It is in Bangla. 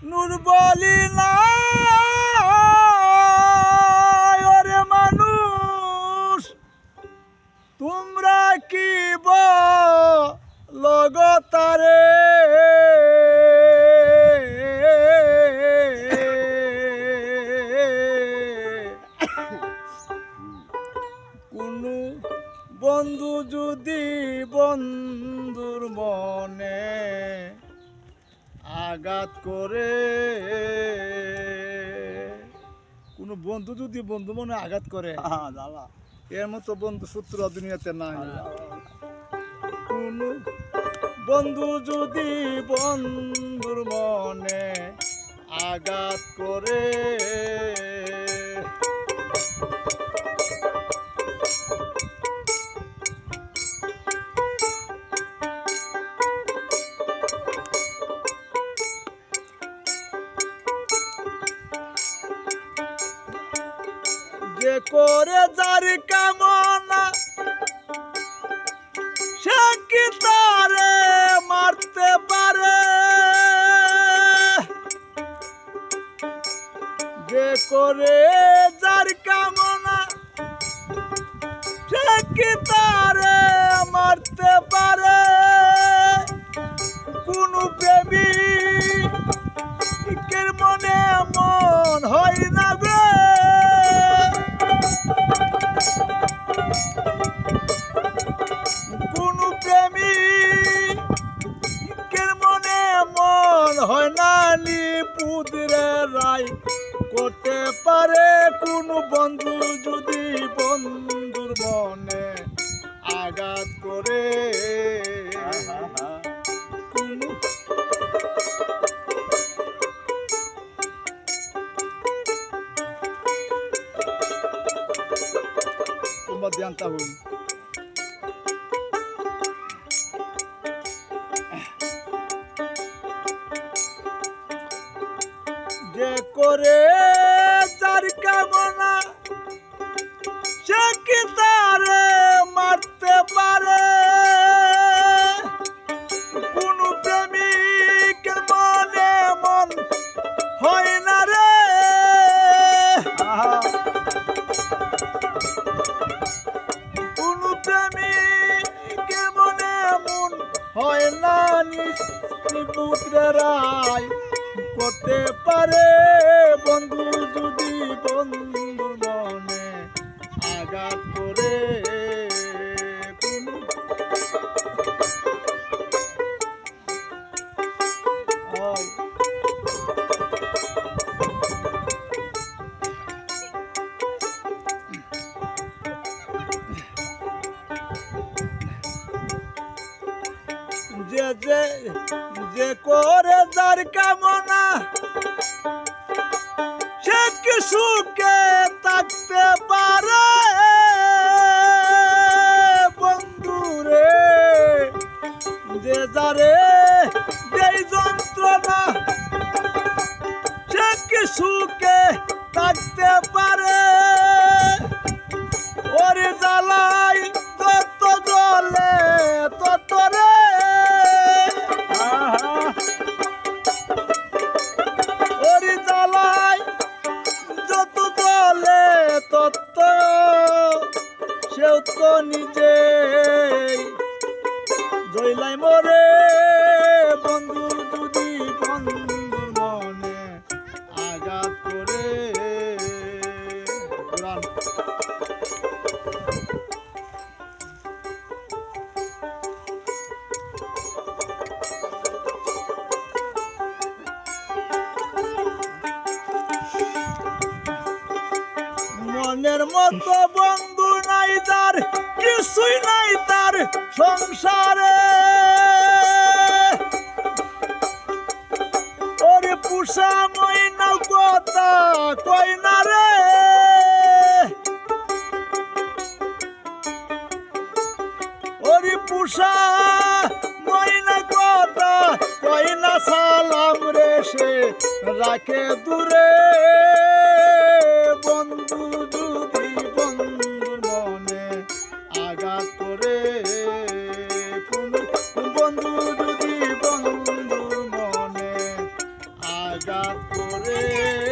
নূর বলি না ওরে মানুষ তোমরা কি লগতারে কোনো বন্ধু যদি বন্ধুর মনে আঘাত করে, কোনো বন্ধু যদি বন্ধু মনে আঘাত করে এর মতো বন্ধু সূত্র দুনিয়াতে নাই। কোনো বন্ধু যদি বন্ধুর মনে আঘাত করে যে করে যার কামনা সে কি তারে মারতে পারে, যে করে যার কামনা সে কি তারে মারতে পারে। কোন প্রেমিকের মনে মন হয় না গে, কোন প্রেমিকের মনে মন হয় না নিপুতরে রায় করতে পারে। কোন বন্ধু যদি বন্ধুর মনে আঘাত করে, তোমরা জানতা হই যে করে যার কামনা সে কি তারে মারতে পারে। কোন প্রেমিকের মনে মন হয় না রে, কোন প্রেমিকের মনে মন হয় না নিপুতরে রায় করতে পারে। বন্ধু যদি বন্ধুর মনে আঘাত করে, যে যে যে করে যার কামনা সে কি সুখে থাকতে পারে। বন্ধুরে যে যারে যেই যন্ত্রণা সে কি সুখে থাকতে পারে। ওরে জ্বালাই তত জলে তত রে, ওরে জ্বালাই যত জলে তত সেও তো নিজে জইলাই মরে। বন্ধু যদি বন্ধুর মনে আঘাত করে, মনের মতো বন্ধু নাই তার, কিছুই নাই তার সংসারে। ওরে পুষা ময়না কথা কই না রে, ওরে পুষা ময়না কথা কই না সালাম রে সে রাখে দূরে। বন্ধু যদি বন্ধুর মনে আঘাত করে, কোন বন্ধু যদি বন্ধুর মনে আঘাত ডাক করে